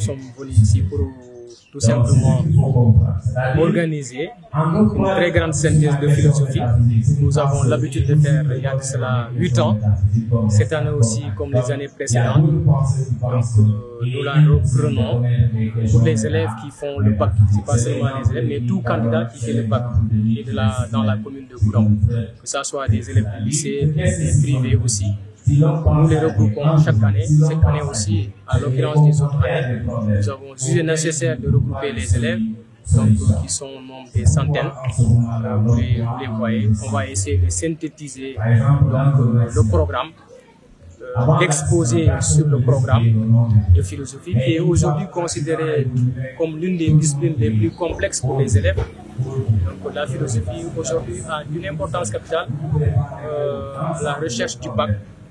sommes venus ici pour tout simplement organiser une très grande synthèse de philosophie. Nous avons l'habitude de faire il y a de cela 8 ans. Cette année aussi, comme les années précédentes. Donc, nous la reprenons pour les élèves qui font le bac. Ce n'est pas seulement les élèves, mais tout candidat qui fait le bac et dans la commune de Goudomp. Que ce soit des élèves du lycée, des privés aussi. Nous les regroupons chaque année. Cette année aussi, à l'occurrence des autres années, nous avons jugé nécessaire de regrouper les élèves, donc, qui sont au nombre des centaines. Vous les voyez. On va essayer de synthétiser donc, le programme, d'exposer sur le programme de philosophie qui est aujourd'hui considéré comme l'une des disciplines les plus complexes pour les élèves. Donc, la philosophie aujourd'hui a une importance capitale à la recherche du bac.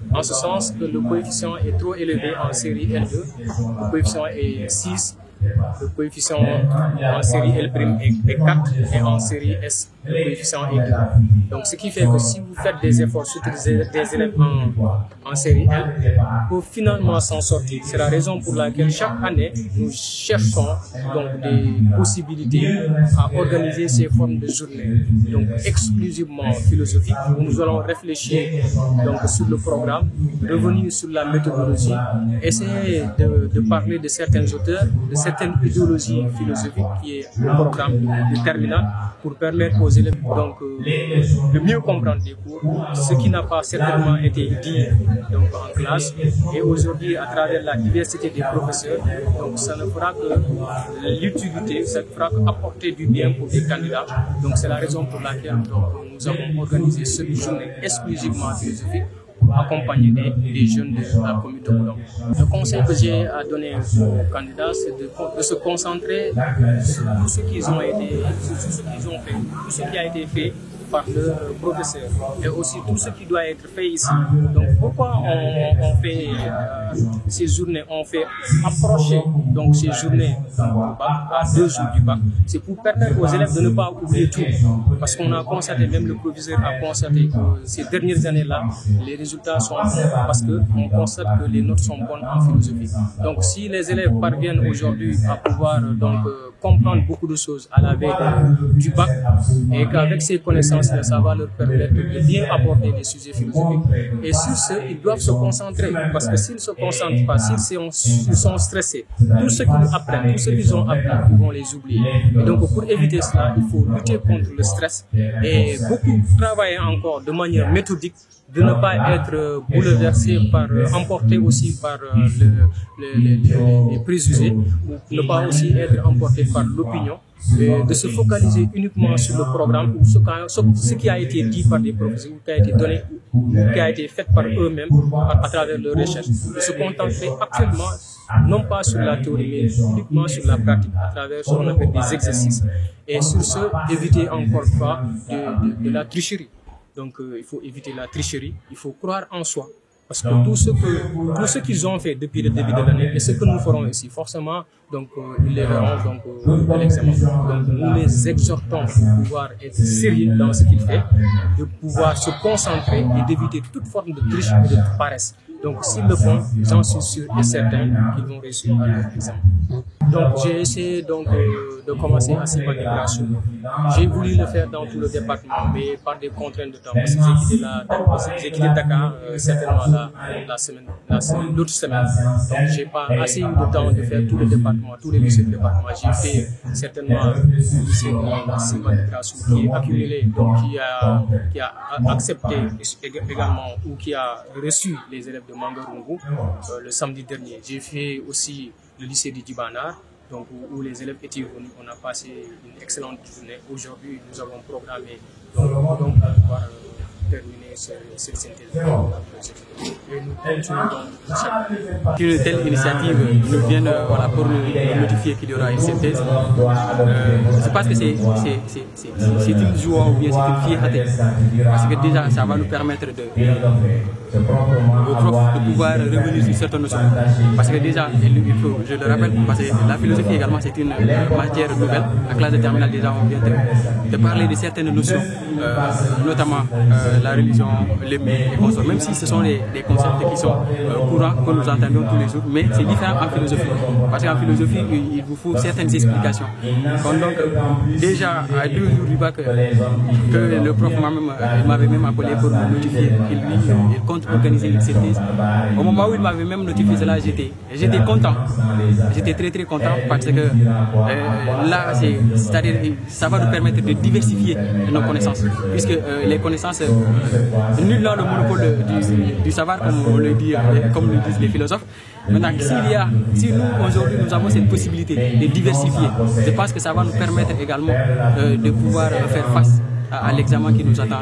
En ce sens que le coefficient est trop élevé en série L2, le coefficient est 6, le coefficient en série L' est 4 et en série S, le coefficient est 2. Donc ce qui fait que si vous faites des efforts, surtout des élèves en série L, pour finalement s'en sortir. C'est la raison pour laquelle chaque année, nous cherchons donc des possibilités à organiser ces formes de journées, donc exclusivement philosophiques, où nous allons réfléchir donc, sur le programme, revenir sur la méthodologie, essayer de parler de certains auteurs, de certaines idéologies philosophiques qui est le programme de terminal, pour permettre aux élèves donc, de mieux comprendre les cours, ce qui n'a pas certainement été dit donc, en classe. Et aujourd'hui, à travers la diversité des professeurs, donc, ça ne fera que l'utilité, ça ne fera qu'apporter du bien pour les candidats. Donc c'est la raison pour laquelle donc, nous avons organisé cette journée exclusivement philosophique, accompagné des jeunes de la commune de Goudomp. Le conseil que j'ai à donner aux candidats, c'est de se concentrer sur tout ce qu'ils ont été, sur tout ce qu'ils ont fait, tout ce qui a été fait par le professeur et aussi tout ce qui doit être fait ici. Donc pourquoi on fait ces journées, on fait approcher donc ces journées du bac à 2 jours du bac, c'est pour permettre aux élèves de ne pas oublier tout. Parce qu'on a constaté, même le proviseur a constaté que ces dernières années-là, les résultats sont bons parce qu'on constate que les notes sont bonnes en philosophie. Donc si les élèves parviennent aujourd'hui à pouvoir donc comprendre beaucoup de choses à la veille du bac et qu'avec ces connaissances, ça va leur permettre de bien aborder les sujets philosophiques. Et sur ce, ils doivent se concentrer, parce que s'ils ne se concentrent pas, s'ils sont stressés, tout ce qu'ils apprennent, tout ce qu'ils ont appris, ils vont les oublier. Et donc pour éviter cela, il faut lutter contre le stress et beaucoup travailler encore de manière méthodique, de ne pas être bouleversé emporté aussi par les préjugés, ou ne pas aussi être emporté par l'opinion, de se focaliser uniquement sur le programme ou ce qui a été dit par des professeurs, ou qui a été donné, ou qui a été fait par eux-mêmes à travers leurs recherches, de se contenter actuellement non pas sur la théorie, mais uniquement sur la pratique, à travers ce qu'on appelle des exercices. Et sur ce, éviter encore une fois de la tricherie. Donc il faut éviter la tricherie, il faut croire en soi. Parce que tout ce qu'ils ont fait depuis le début de l'année et ce que nous ferons ici, forcément, donc, ils les verront donc, à l'examen. Donc nous les exhortons de pouvoir être sérieux dans ce qu'ils font, de pouvoir se concentrer et d'éviter toute forme de triche et de paresse. Donc s'ils le font, j'en suis sûr et certain qu'ils vont réussir à leur examen. Donc j'ai essayé donc, de commencer à Simon de Grâce. J'ai voulu le faire dans tout le département, mais par des contraintes de temps, parce que j'ai quitté Dakar certainement l'autre semaine. Donc j'ai pas assez eu de temps de faire tout le département, tous les lycées du département. J'ai fait certainement le lycée de Simon de Grâce qui est accumulé, donc qui a accepté également ou qui a reçu les élèves de Mangarungu le samedi dernier. J'ai fait aussi le lycée de Djibanar, donc où les élèves étaient venus. On a passé une excellente journée. Aujourd'hui, nous avons programmé donc à pouvoir terminer cette synthèse. Et nous continuons donc. Une telle initiative nous vient pour nous notifier qu'il y aura une synthèse. Je pense que c'est une joie ou bien c'est une fierté. Parce que déjà, ça va nous permettre aux profs de pouvoir revenir sur certaines notions. Parce que déjà, il faut, je le rappelle, parce que la philosophie également c'est une matière nouvelle. La classe de terminale déjà, on vient de parler de certaines notions, notamment la religion religion, les mythes et consorts, même si ce sont des concepts qui sont courants, que nous entendons tous les jours, mais c'est différent en philosophie. Parce qu'en philosophie, il vous faut certaines explications. Donc, déjà, à 2 jours du bac, que le prof m'avait même appelé pour me notifier qu'il il compte organiser une synthèse. Au moment où il m'avait même notifié cela, j'étais content. J'étais très content parce que là, c'est-à-dire ça va nous permettre de diversifier nos connaissances. Puisque les connaissances, nul n'a le monopole du savoir, comme le disent les philosophes. Maintenant, si nous, aujourd'hui, nous avons cette possibilité de diversifier, je pense que ça va nous permettre également de pouvoir faire face à l'examen qui nous attend.